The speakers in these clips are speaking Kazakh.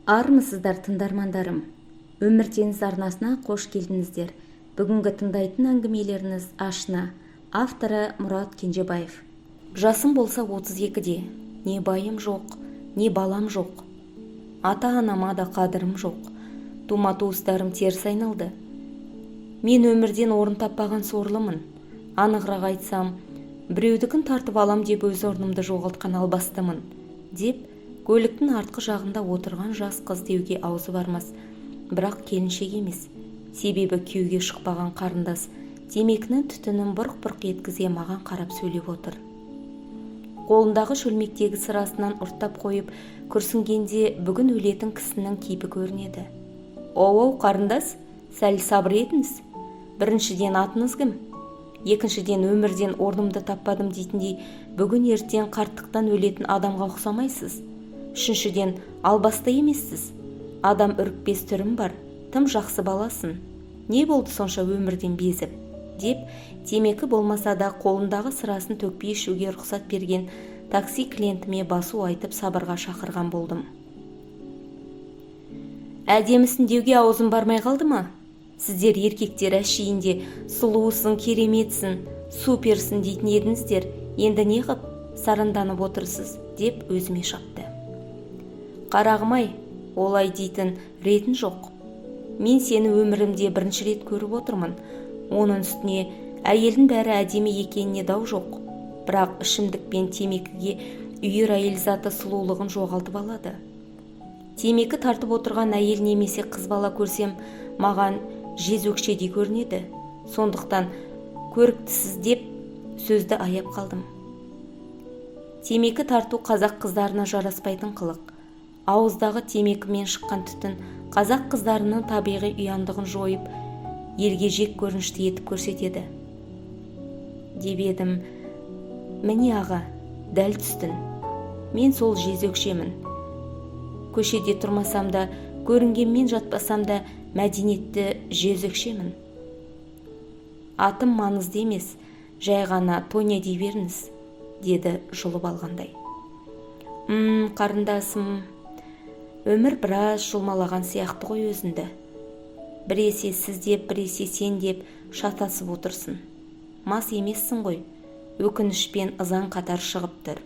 Армысыздар тыңдармандарым. Өмір теңіз арнасына қош келдіңіздер. Бүгінгі тыңдайтын әңгімелеріңіз ашына. Авторы Мұрат Кенжебаев. Жасым болса 32-де. Не байым жоқ, не балам жоқ. Ата-анама да қадірім жоқ. Тума-туыстарым теріс айналды. Мен өмірден орын таппаған сорлымын. Анығырақ айтсам, біреудікін тартып алам деп өз орнымды жоғалтқан албастымын. Деп көліктің артқы жағында отырған жас қыз деуге аузы бармас, бірақ келіншек емес. Себебі күйеуге шықпаған қарындас темекінің түтінін бұрқ-бұрқ еткізе маған қарап сөйлеп отыр. Қолындағы шөлмектегі сырасынан ұрттап қойып күрсінгенде бүгін өлетін кісінің кейпі көрінеді. Оу, қарындас, сәл сабыр етіңіз. Біріншіден, атыңыз кім? Екіншіден, өмірден орнымды таппадым дейтіндей, бүгін ертең қарттықтан өлетін адамға ұқсамайсыз. Үшіншіден, албасты емессіз. Адам үрікпес түрім бар, тым жақсы баласын. Не болды сонша өмірден безіп? Деп, темекі болмаса да қолындағы сырасын төкпей ішуге рұқсат берген такси клиентіме басу айтып сабырға шақырған болдым. Әдемісін деуге аузым бармай қалды ма? Сіздер еркектер әшейінде сұлуысың, кереметсің, суперсің дейтін едіңіздер. Енді не қып саранданып отырсыз, деп өзіме шапты. Қарағым-ай, олай дейтін ретің жоқ. Мен сені өмірімде бірінші рет көріп отырмын. Оның үстіне әйелдің бәрі әдемі екеніне дау жоқ. Бірақ ішімдік пен темекіге үйір әйел заты сұлулығын жоғалтып алады. Темекі тартып отырған әйел немесе қыз бала көрсем, маған жезөкшедей көрінеді. Сондықтан көріктісіз деп сөзді аяп қалдым. Темекі тарту қазақ қыздарына жараспайтын қылық. Ауыздағы темекімен шыққан түтін қазақ қыздарының табиғи ұяңдығын жойып, елге жек көрінішті етіп көрсетеді. Деп едім, міне аға, дәл түстін. Мен сол жезөкшемін. Көшеде тұрмасам да, көрінгенмен жатпасам да, мәдениетті жезөкшемін. Атым маңызды емес, жай ғана Тоня дей беріңіз, деді жұлып алғандай. Қарындасым, өмір біраз жұлмалаған сияқты ғой өзіңді. Біресе сіз деп, біресе сен деп шатасып отырсын. Мас емессің ғой, өкінішпен ызаң қатар шығып тұр.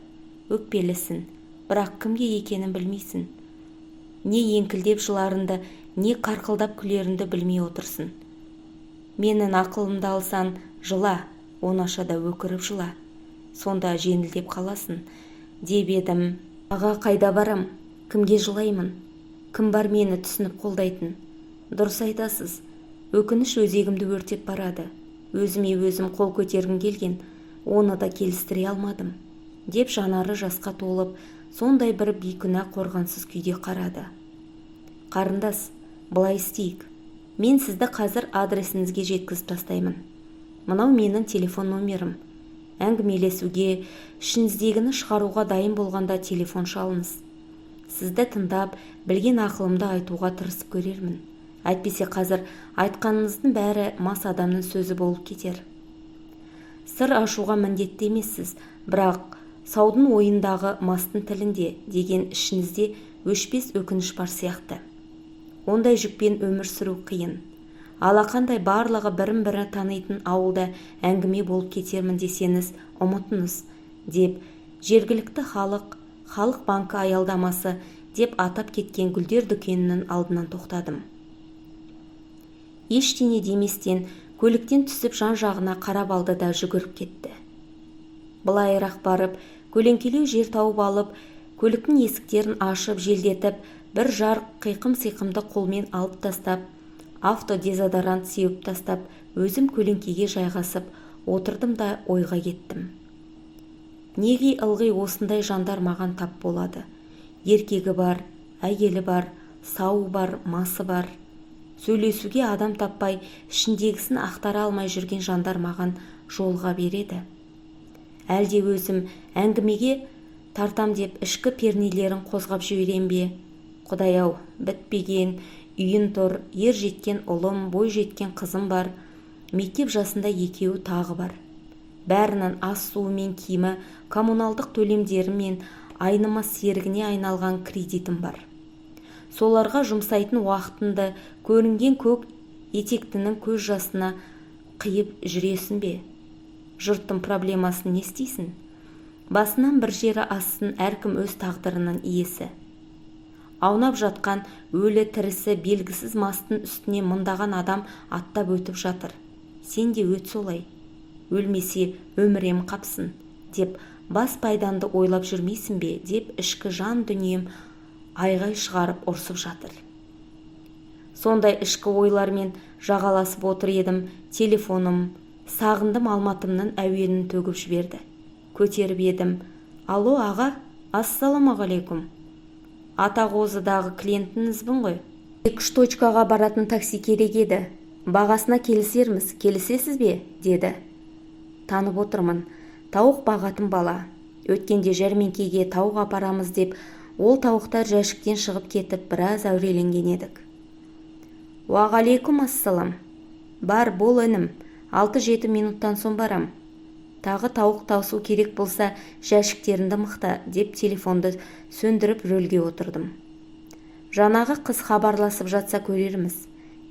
Өкпелісін, бірақ кімге екенін білмейсін. Не еңкілдеп жыларынды, не қарқылдап күлерінді білмей отырсын. Менің ақылымды алсан, жыла, оңашада өкіріп жыла. Сонда жеңілдеп қаласын, деп едім. Аға, қайда барам? Кімге жылаймын? Кім бар мені түсініп қолдайтын? Дұрыс айтасыз, өкініш өзегімді өртеп барады. Өзіме өзім қол көтергім келген, оны да келістіре алмадым. Деп жанары жасқа толып, сондай бір бейкүнә қорғансыз күйде қарады. Қарындас, былай істейік. Мен сізді қазір адресіңізге жеткізіп тастаймын. Мынау менің телефон номерім. Әңгімелесуге, ішіңіздегіні шығаруға дайын болғанда телефон шалыңыз. Сізді тыңдап, білген ақылымды айтуға тырысып көрермін. Әйтпесе қазір айтқаныңыздың бәрі мас адамның сөзі болып кетер. Сыр ашуға міндетті емессіз, бірақ саудың ойындағы мастың тілінде деген ішіңізде өшпес өкініш бар сияқты. Ондай жүкпен өмір сүру қиын. Алақандай барлығы бірін-бірі танитын ауылда әңгіме болып кетермін десеңіз, ұмытыңыз, деп жергілікті халық банкі аялдамасы деп атап кеткен гүлдер дүкенінің алдынан тоқтадым. Ештеңе деместен көліктен түсіп жан-жағына қарап алды да жүгіріп кетті. Былайырақ барып, көлеңкелеу жер тауып алып, көліктің есіктерін ашып, желдетіп, бір жарық қиқым-сиқымды қолмен алып тастап, автодезодорант сеуіп тастап, өзім көлеңкеге жайғасып, отырдым да ойға кеттім. Неге ылғи осындай жандар маған тап болады? Еркегі бар, әйелі бар, сауы бар, масы бар. Сөйлесуге адам таппай, ішіндегісін ақтара алмай жүрген жандар маған жолға береді. Әлде өзім әңгімеге тартам деп ішкі пернелерін қозғап жіберем бе? Құдай-ау, бітпеген, үйін тұр, ер жеткен ұлым, бой жеткен қызым бар. Мектеп жасында екеуі тағы бар. Бәрінің ас суы мен киімі, коммуналдық төлемдері мен айнымас серігіне айналған кредитім бар. соларға жұмсайтын уақытынды көрінген көк етектінің көз жасына қиып жүресің бе? Жұрттың проблемасын не істейсің? Басынан бір жері ассын, әркім өз тағдырының иесі. Аунап жатқан өлі тірісі белгісіз мастың үстіне мыңдаған адам аттап өтіп жатыр. Сен де өт солай. Өлмесе өмірем қапсын, деп бас пайдамды ойлап жүрмейсің бе, деп ішкі жан дүнием айғай шығарып ұрсып жатыр. Сондай ішкі ойлармен жағаласып отыр едім, телефоным сағындым Алматымның әуенін төгіп жіберді. Көтеріп едім. Алло, аға, ассалаумағалейкум. Атағозыдағы клиентіңізбін ғой. 2-3 точкаға баратын такси керек еді. Бағасына келісерміз, келісесіз бе? Деді. Танып отырмын. Тауық бағатын бала. Өткенде жәрмеңкеге тауық апарамыз деп, ол тауықтар жәшіктен шығып кетіп, біраз әуреленген едік. Уағалейкум ассалам. Бар, бол інім. 6-7 минуттан соң барам. Тағы тауық таусу керек болса, жәшіктерінді мықта, деп телефонды сөндіріп рөлге отырдым. Жанағы қыз хабарласып жатса көрерміз.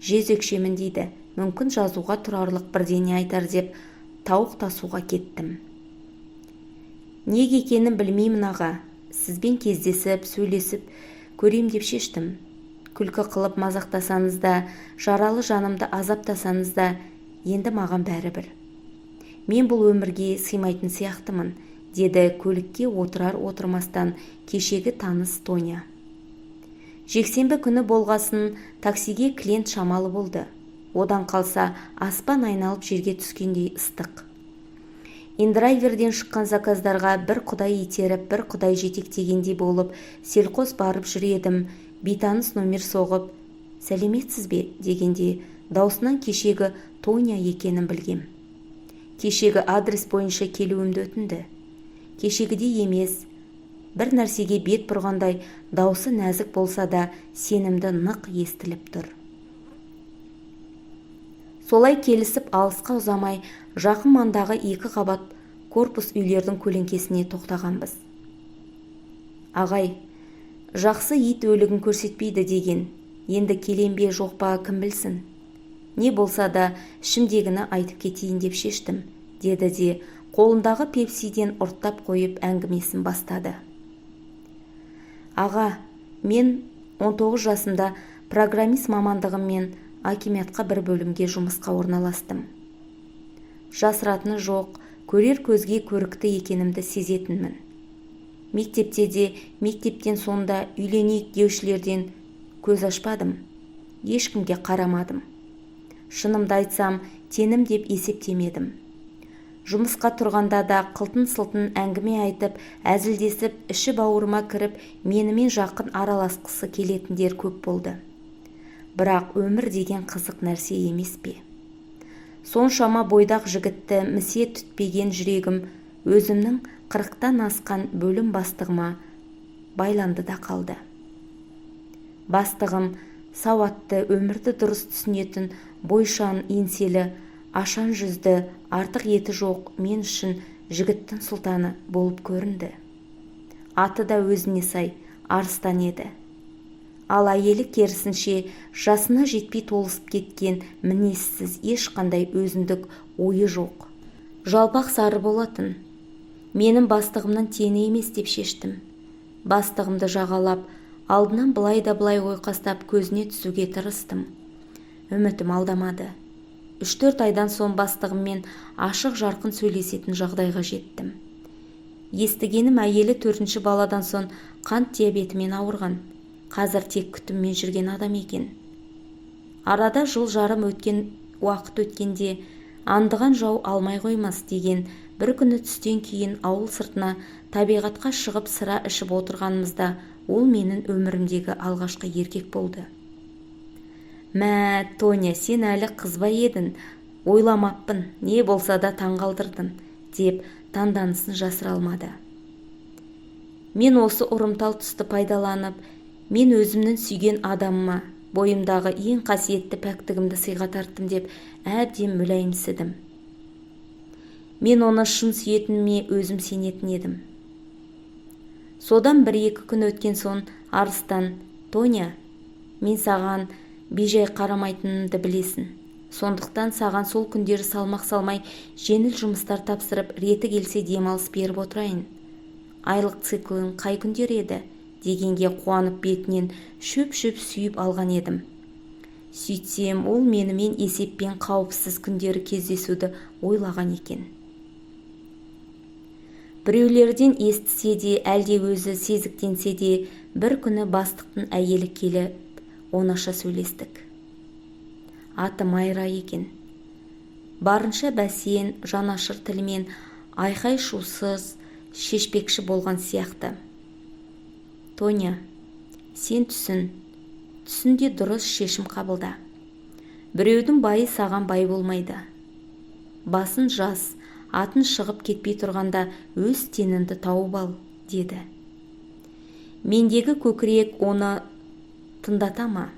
Жезөкшемін дейді. Мүмкін жазуға тұрарлық бірдеңе айтар деп тауық тасуға кеттім. Неге екенін білмеймін аға. Сізбен кездесіп, сөйлесіп көрем деп шештім. Күлкі қылып мазақтасаңыз да, жаралы жанымды азаптасаңыз да, енді маған бәрібір. Мен бұл өмірге сыймайтын сияқтымын, деді көлікке отырар-отырмастан кешегі таныс Тоня. Жексенбі күні болғасын таксиге клиент шамалы болды. Одан қалса аспан айналып жерге түскендей ыстық. Индрайверден шыққан заказдарға бір құдай итеріп, бір құдай жетектегендей болып, селқос барып жүредім. Бейтаныс номер соғып, сәлеметсіз бе дегенде, даусынан кешегі Тоня екенін білгем. Кешегі адрес бойынша келуімді өтінді. Кешегідей емес, бір нәрсеге бет бұрғандай, даусы нәзік болса да, сенімді нық естіліп тұр. Солай келісіп алысқа ұзамай, жақын маңдағы 2 қабат корпус үйлердің көлеңкесіне тоқтағанбыз. Ағай, жақсы ит өлігін көрсетпейді деген, енді келем бе жоқ па кім білсін. Не болса да ішімдегіні айтып кетейін деп шештім, деді де қолындағы пепсиден ұрттап қойып әңгімесін бастады. Аға, мен 19 жасымда программист мамандығыммен акиматқа бір бөлімге жұмысқа орналастым. Жасыратыны жоқ, көрер көзге көрікті екенімді сезетінмін. Мектепте де, мектептен сонда үйленейік деушілерден көз ашпадым. Ешкімге қарамадым. Шынымды айтсам, тенім деп есептемедім. Жұмысқа тұрғанда да қылтын-сылтын әңгіме айтып, әзілдесіп, іші бауырыма кіріп, менімен жақын араласқысы келетіндер көп болды. Бірақ өмір деген қызық нәрсе емес пе? Соншама бойдақ жігітті місе түтпеген жүрегім өзімнің 40-тан асқан бөлім бастығыма байланды да қалды. Бастығым сауатты, өмірді дұрыс түсінетін, бойшан, еңселі, ашан жүзді, артық еті жоқ мен үшін жігіттің сұлтаны болып көрінді. Аты да өзіне сай, арыстан еді. Ал әйелі керісінше жасына жетпей толысып кеткен, мінессіз, ешқандай өзіндік ойы жоқ. Жалпақ сары болатын. Менің бастығымның тені емес деп шештім. Бастығымды жағалап, алдынан былай да былай ойқастап көзіне түсуге тырыстым. Үмітім алдамады. 3-4 айдан соң бастығыммен ашық жарқын сөйлесетін жағдайға жеттім. Естігенім әйелі 4-ші баладан соң қант диабетімен ауырған. Қазір тек күтіммен жүрген адам екен. Арада жыл жарым уақыт өткенде андыған жау алмай қоймас деген бір күні түстен кейін ауыл сыртына табиғатқа шығып сыра ішіп отырғанымызда ол менің өмірімдегі алғашқы еркек болды. Мә, Тоня, сен әлі қызба едің, ойламаппын, не болса да таңғалдырдың, деп таңданысын жасыра алмады. Мен осы ұрымтал тұсты пайдаланып, мен өзімнің сүйген адамыма бойымдағы ең қасиетті пәктігімді сыйға тарттым деп әбден мүләйімсідім. Мен оны шын сүйетініме өзім сенетін едім. Содан 1-2 күн өткен соң арыстан, Тоня, Мен саған бейжай қарамайтынымды білесің. Сондықтан саған сол күндері салмақ салмай жеңіл жұмыстар тапсырып, реті келсе демалыс беріп отырайын. Айлық циклың қай күндер еді дегенге қуанып бетінен шөп-шөп сүйіп алған едім. Сөйтсем, ол менімен есеппен қауіпсіз күндері кездесуді ойлаған екен. Біреулерден естісе де, әлде өзі сезіктенсе де, бір күні бастықтың әйелі келіп, оңаша сөйлестік. Аты Майра екен. Барынша бәсен, жанашыр тілімен айқай шусыз шешпекші болған сияқты. Тоня, сен түсінде дұрыс шешім қабылда. Біреудің байы саған бай болмайды. Басын жас, атын шығып кетпей тұрғанда өз теніңді тауып ал, деді. Мендегі көкірек оны тыңдата ма?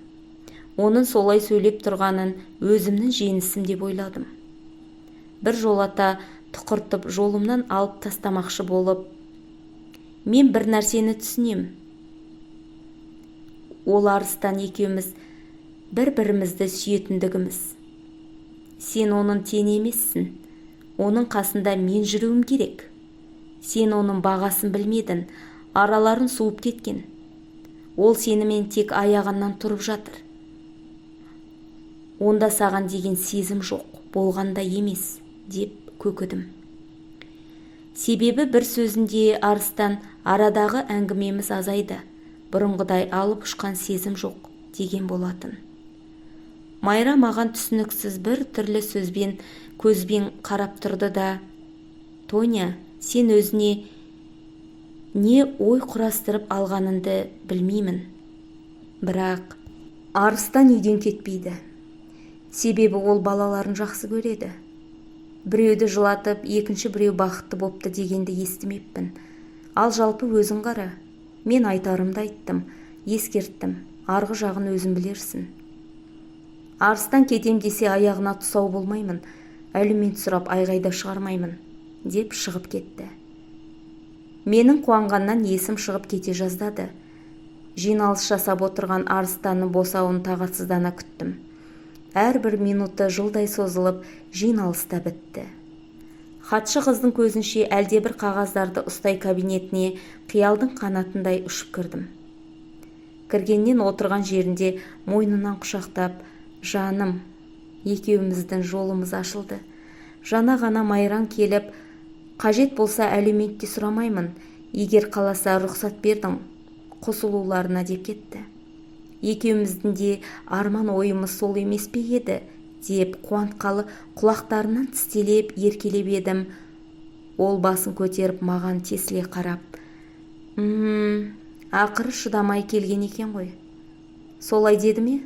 Оның солай сөйлеп тұрғанын өзімнің жеңісім деп ойладым. Бір жолата тұқыртып жолымнан алып тастамақшы болып, мен бір нәрсені түсінем. Ол арыстан екеуміз бір-бірімізді сүйетіндігіміз. Сен оның тені емессің. Оның қасында мен жүруім керек. Сен оның бағасын білмедің, араларын суып кеткен. Ол сенімен тек аяғаннан тұрып жатыр. Онда саған деген сезім жоқ, болғанда емес, деп көкідім. Себебі бір сөзінде арыстан арадағы әңгімеміз азайды, бұрынғыдай алып ұшқан сезім жоқ, деген болатын. Майра маған түсініксіз бір түрлі сөзбен, көзбен қарап тұрды да, Тоня, сен өзіне не ой құрастырып алғаныңды білмеймін. Бірақ арыстан үйден кетпейді. Себебі ол балаларын жақсы көреді. Біреуді жылатып, екінші біреу бақытты бопты дегенді естімеппін. Ал жалпы өзің қара. Мен айтарымды айттым, ескерттім. Арғы жағын өзің білерсің. Арыстан кетем десе аяғына тұсау болмаймын. Алимент сұрап айғайда шығармаймын, деп шығып кетті. Менің қуанғаннан есім шығып кете жаздады. Жиналыс жасап отырған арыстанның босауын тағатсыздана күттім. Әрбір минуты жылдай созылып, жиналыста бітті. Хатшы қыздың көзінше әлдебір қағаздарды ұстай кабинетіне қиялдың қанатындай ұшып кірдім. Кіргеннен отырған жерінде мойнынан құшақтап, жаным, екеуміздің жолымыз ашылды. Жана ғана Майран келіп, қажет болса алиментті сұрамаймын, егер қаласа рұқсат бердің қосылуларына деп кетті. Екеуміздің де арман ойымыз сол емес пе еді, деп қуантқалы құлақтарынан тістелеп еркелеп едім. Ол басын көтеріп маған тесіле қарап, ақыры шыдамай келген екен ғой. Солай деді ме?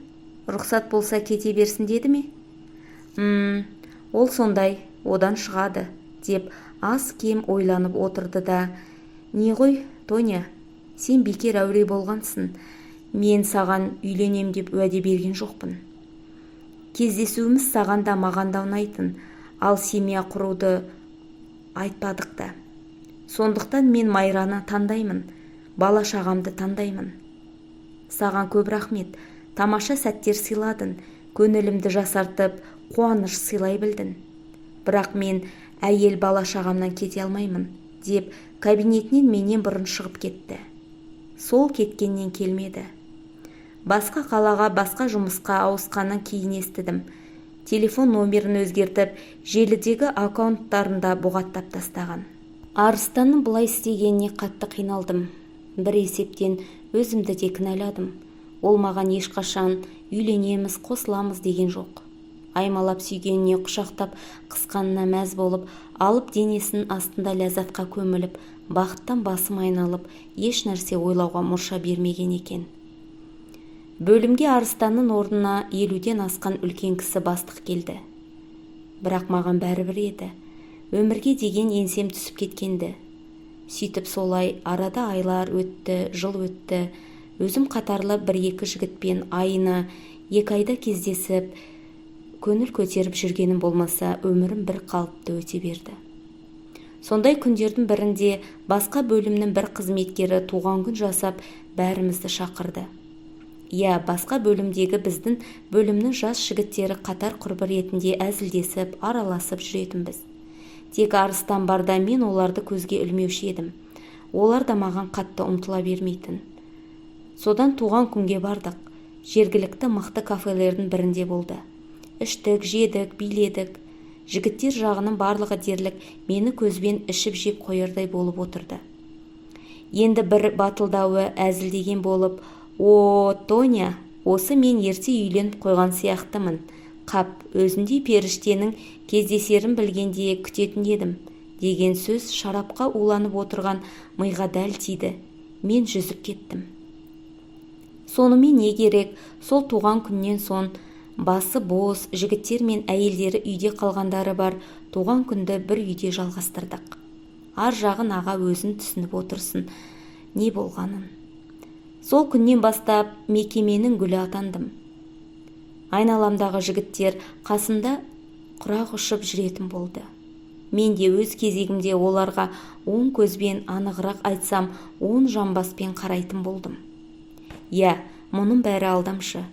Рұқсат болса кете берсін деді ме? Ол сондай, одан шығады, деп аз кем ойланып отырды да, не ғой, Тоня, сен бекер әуре болғансың. Мен саған үйленем деп уәде берген жоқпын. Кездесуіміз саған да маған да ұнайтын, ал семья құруды айтпадық та. Сондықтан мен Майраны таңдаймын, бала шағамды таңдаймын. Саған көп рахмет, тамаша сәттер сыйладың, көңілімді жасартып, қуаныш сыйлай білдің. Бірақ мен әйел бала шағамнан кете алмаймын, деп кабинетінен менен бұрын шығып кетті. Сол кеткеннен келмеді. Басқа қалаға, басқа жұмысқа ауысқаннан кейін естідім. Телефон номерін өзгертіп, желідегі аккаунттарында бұғаттап тастаған. Арыстанның бұлай істегеніне қатты қиналдым. Бір есептен өзімді де кінәладым. Ол маған ешқашан үйленеміз, қосыламыз деген жоқ. Аймалап сүйгеніне құшақтап, қысқанына мәз болып, алып денесінің астында ләззатқа көміліп, бақыттан басым айналып, еш нәрсе ойлауға мұрша бермеген екен. Бөлімге арыстанның орнына 50-ден асқан үлкен кісі бастық келді. Бірақ маған бәрібір еді. Өмірге деген еңсем түсіп кеткенді. Сөйтіп солай арада айлар өтті, жыл өтті. Өзім қатарлы бір-екі жігітпен айына 2 айда кездесіп, көңіл көтеріп жүргенім болмаса, өмірім бір қалыпты өте берді. Сондай күндердің бірінде басқа бөлімнің бір қызметкері туған күн жасап, бәрімізді шақырды. басқа бөлімдегі біздің бөлімнің жас жігіттері қатар құрбы ретінде әзілдесіп, араласып жүретінбіз. Тек Арыстан барда мен оларды көзге ілмеуші едім. Олар да маған қатты ұмтыла бермейтін. Содан туған күнге бардық. Жергілікті мықты кафелердің бірінде болды. Іштік, жедік, биледік. Жігіттер жағының барлығы дерлік мені көзбен ішіп жеп қойырдай болып отырды. Енді бір батылдауы әзілдеген болып, «О, Тоня, осы мен ерте үйленіп қойған сияқтымын. Қап, өзіндей періштенің кездесерін білгенде күтетін едім», деген сөз шарапқа уланып отырған миға дәл тиді. Мен жүзіп кеттім. Сонымен не керек, сол туған күннен соң басы бос жігіттер мен әйелдері үйде қалғандары бар туған күнді бір үйде жалғастырдық. Ар жағын аға өзін түсініп отырсын не болғанын. Сол күннен бастап мекеменің гүлі атандым. Айналамдағы жігіттер қасымда құрақ ұшып жүретін болды. Мен де өз кезегімде оларға оң көзбен, анығырақ айтсам, оң жамбаспен қарайтын болдым. Мұның бәрі алдамшы.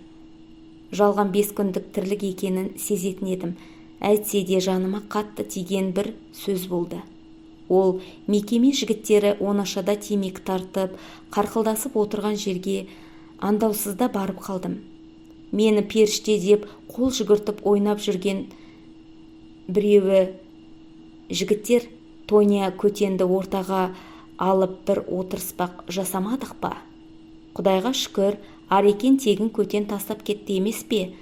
Жалған 5 күндік тірлік екенін сезетін едім. Әйтсе де жаныма қатты тиген бір сөз болды. Ол мекеме жігіттері оңашада темекі тартып, қарқылдасып отырған жерге андаусызда барып қалдым. Мені періште деп қол жүгіртіп ойнап жүрген біреуі жігіттер Тоня көтенді ортаға алып бір отырыспақ жасамадық па? Құдайға шүкір, Арекен тегін көтен тастап кетті емес пе?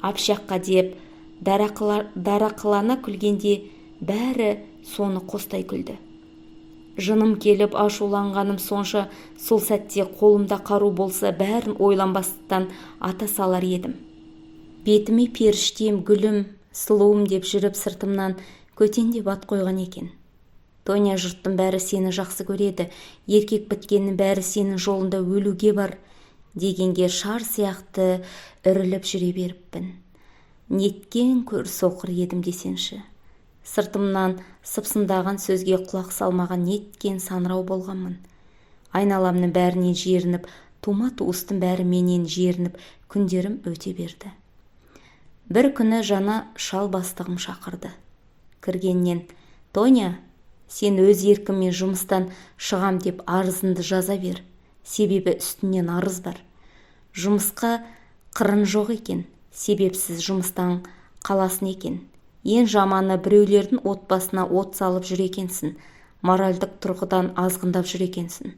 Апшаққа деп дарақылана күлгенде бәрі соны қостай күлді. Жыным келіп ашуланғаным сонша, сол сәтте қолымда қару болса бәрін ойланбастан ата салар едім. Бетіме періштем, гүлім, сұлуым деп жүріп сыртымнан көтен деп ат қойған екен. Тоня, жұрттың бәрі сені жақсы көреді, еркек біткеннің бәрі сенің жолында өлуге бар, дегенге шар сияқты үріліп жүре беріппін. Неткен көр соқыр едім десеңші. Сыртымнан сыпсындаған сөзге құлақ салмаған неткен санырау болғанмын. Айналамның бәрінен жерініп, тума туыстың бәрі менен жерініп, күндерім өте берді. Бір күні жаңа шал бастығым шақырды. Кіргеннен, «Тоня, сен өз еркіммен жұмыстан шығам деп арызыңды жаза бер. Себебі үстінен арыз бар. Жұмысқа қырын жоқ екен. Себепсіз жұмыстан қаласын екен. Ең жаманы біреулердің отбасына от салып жүр екенсің. Моральдық тұрғыдан азғындап жүр екенсің.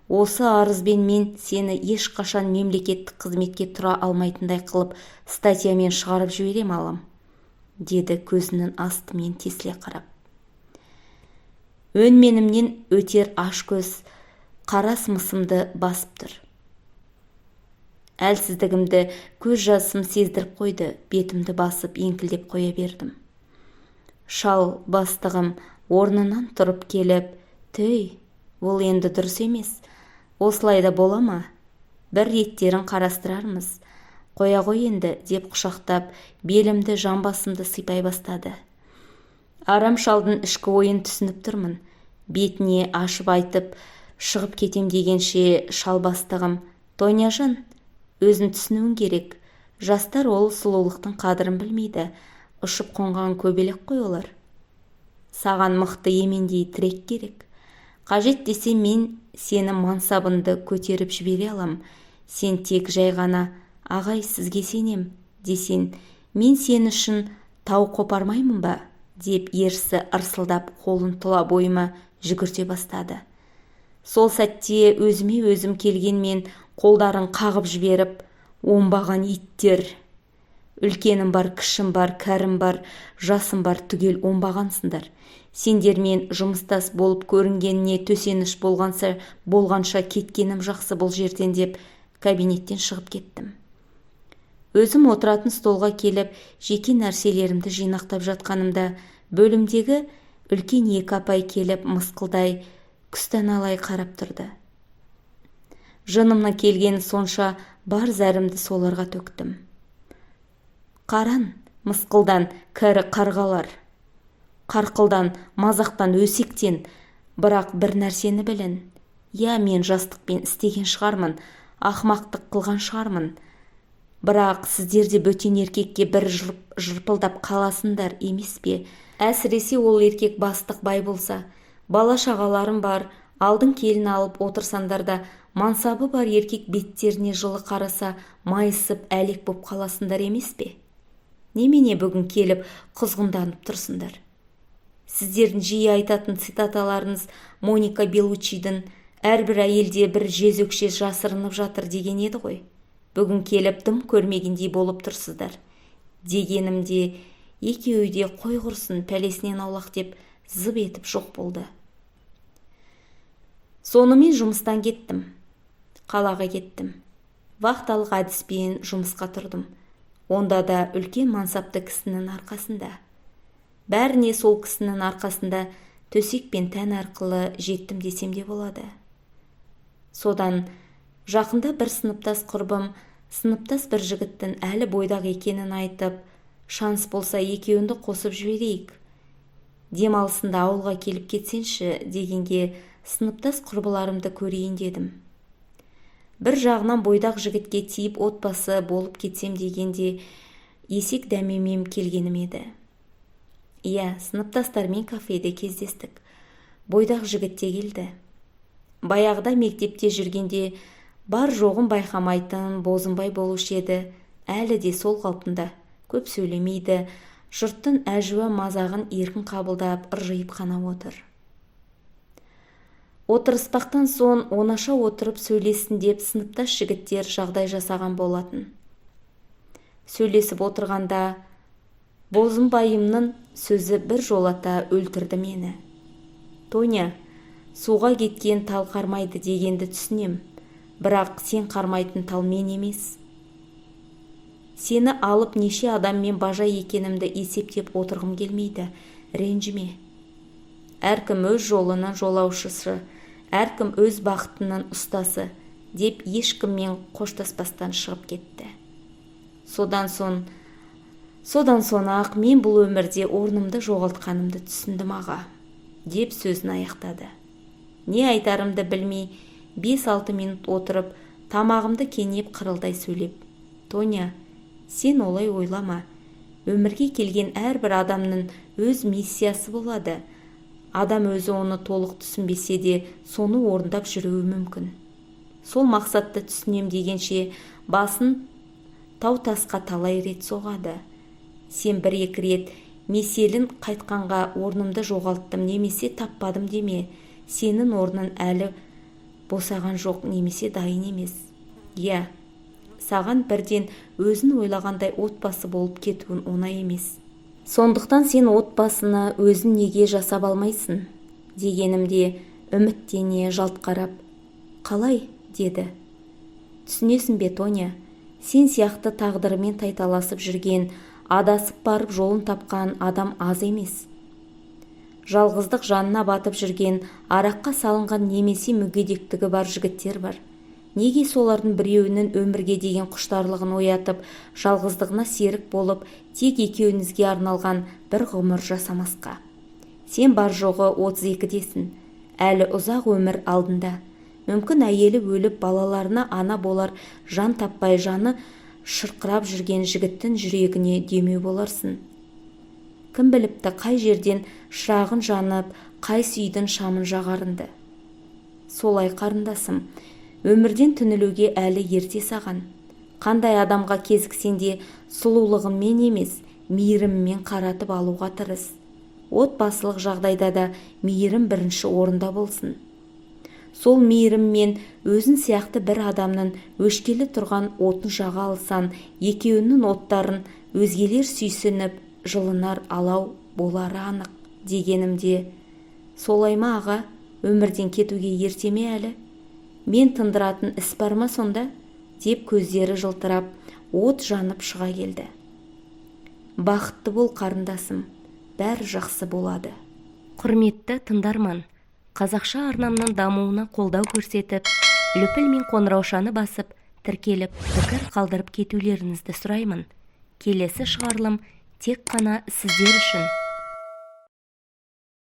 Осы арызбен мен сені ешқашан мемлекеттік қызметке тұра алмайтындай қылып статьямен шығарып жіберем алам», деді көзінің астымен тесіле қарап. Өнменімнен өтер аш көз қарас мысымды басып тұр. Әлсіздігімді көз жасым сездіріп қойды, бетімді басып еңкілдеп қоя бердім. Шал бастығым орнынан тұрып келіп, «Төй, ол енді дұрыс емес. Осылайда бола ма? Бір реттерін қарастырармыз. Қоя ғой енді», деп құшақтап, белімді жамбасымды сипай бастады. Арам шалдың ішкі ойын түсініп тұрмын. Бетіне ашып айтып, шығып кетем дегенше шал бастығым, «Тоняжан, өзін түсінуің керек. Жастар ол сұлулықтың қадірін білмейді. Ұшып қонған көбелек қой олар. Саған мықты емендей тірек керек. Қажет десе мен сені мансабынды көтеріп жібере алам. Сен тек жай ғана, ағай сізге сенем, десен, мен сен үшін тау қопармаймын ба?» деп ерсі ырсылдап қолын тұла бойыма жүгірте бастады. Сол сәтте өзіме өзім келген мен қолдарын қағып жіберіп, «Оңбаған иттер! Үлкенім бар, кішім бар, кәрім бар, жасым бар, түгел оңбағансыңдар. Сендермен жұмыстас болып көрінгеніне төсеніш болғанша кеткенім жақсы бұл жерден», деп кабинеттен шығып кеттім. Өзім отыратын столға келіп, жеке нәрселерімді жинақтап жатқанымда, бөлімдегі үлкен екі апай келіп мысқылдай, күстаналай қарап тұрды. Жынымның келгені сонша бар зәрімді соларға төктім. «Қаран, мысқылдан, кәрі қарғалар. Қарқылдан, мазақтан, өсектен. Бірақ бір нәрсені білін. Мен жастықпен істеген шығармын. ақымақтық қылған шығармын. Бірақ сіздер де бөтен еркекке бір жырпылдап қаласындар емес пе? Әсіресе ол еркек бастық бай болса, бала шағаларым бар, алдын келін алып отырсандар да, мансабы бар еркек беттеріне жылы қараса, майысып әлек боп қаласындар емес пе? Немене бүгін келіп құзғынданып тұрсыңдар? Сіздердің жиі айтатын цитаталарыңыз Моника Белучидің әрбір әйелде бір жезөкше жасырынып жатыр деген еді ғой. Бүгін келіп дым көрмегендей болып тұрсыздар. Дегенімде екеуі де қой құрсын пәлесінен аулақ деп зып етіп жоқ болды. Сонымен жұмыстан кеттім. Қалаға кеттім. Вахталық әдіспен жұмысқа тұрдым. Онда да үлкен мансапты кісінің арқасында. Бәріне сол кісінің арқасында төсек пен тән арқылы жеттім десем де болады. Содан жақында бір сыныптас құрбым, сыныптас бір жігіттің әлі бойдақ екенін айтып, шанс болса екеуінді қосып жіберейік. Демалысында ауылға келіп кетсенші дегенге сыныптас құрбыларымды көрейін дедім. Бір жағынан бойдақ жігітке тиіп отбасы болып кетсем дегенде есек дәмемем келгенім еді. Иә, сыныптастармен кафеде кездестік. Бойдақ жігіт те келді. Баяғыда мектепте жүргенде бар жоғын байқамайтын бозынбай болушы еді. Әлі де сол қалпында. Көп сөйлемейді. Жұрттың әжуа мазағын еркін қабылдап ыржиып қана отыр. Отырыспақтан соң онаша отырып сөйлесін деп сыныптас жігіттер жағдай жасаған болатын. Сөйлесіп отырғанда бозынбайымның сөзі бір жолата өлтірді мені. Тоня, суға кеткен тал қармайды дегенді түсінем, бірақ сен қармайтын тал мен емес. Сені алып неше адаммен бажа екенімді есептеп отырғым келмейді, ренжіме. Әркім өз жолының жолаушысы, әркім өз бақытының ұстасы деп ешкіммен қоштаспастан шығып кетті. Содан соң ақ мен бұл өмірде орнымды жоғалтқанымды түсіндім аға, деп сөзін аяқтады. Не айтарымды білмей 5-6 минут отырып, тамағымды кенеп қырылдай сөйлеп. Тоня, сен олай ойлама. Өмірге келген әрбір адамның өз миссиясы болады. Адам өзі оны толық түсінбесе де, соны орындап жүруі мүмкін. Сол мақсатты түсінем дегенше, басын тау тасқа талай рет соғады. Сен 1-2 рет меселін қайтқанға орнымды жоғалттым немесе таппадым деме. Сенің орнын әлі босаған жоқ немесе дайын емес. Иә, саған бірден өзін ойлағандай отбасы болып кетуін оңай емес. Сондықтан сен отбасына өзін неге жасап алмайсың? Дегенімде үміттене жалт қарап, қалай? Деді. Түсінесің бе, Тоня? Сен сияқты тағдырымен тайталасып жүрген, адасып барып жолын тапқан адам аз емес. Жалғыздық жанына батып жүрген, араққа салынған немесе мүгедектігі бар жігіттер бар. Неге солардың біреуінің өмірге деген құштарлығын оятып, жалғыздығына серік болып, тек екеуіңізге арналған бір ғұмыр жасамасқа? Сен бар жоғы 32-десің, әлі ұзақ өмір алдында. Мүмкін әйелі өліп, балаларына ана болар жан таппай жаны шырқырап жүрген жігіттің жүрегіне демеу боларсың. Кім біліпті қай жерден шырағын жанып, қай сүйдің шамын жағарынды. Солай қарындасым, өмірден түнілуге әлі ерте саған. Қандай адамға кезіксең де сұлулығыңмен емес, мейіріммен қаратып алуға тырыс. Отбасылық жағдайда да мейірім бірінші орында болсын. Сол мейіріммен өзін сияқты бір адамның өшкелі тұрған отын жаға алсан, екеуінің оттарын өзгелер сүйсініп, жылынар алау болары анық. Дегенімде, солай ма аға, өмірден кетуге ерте ме әлі? Мен тындыратын іс бар ма сонда? Деп көздері жылтырап, от жанып шыға келді. Бақытты бол қарындасым, бәрі жақсы болады. Құрметті тыңдарман, қазақша арнамның дамуына қолдау көрсетіп, лүпіл мен қоңыраушаны басып, тіркеліп, пікір қалдырып кетулеріңізді сұраймын. Келесі шығарылым тек қана сіздер үшін.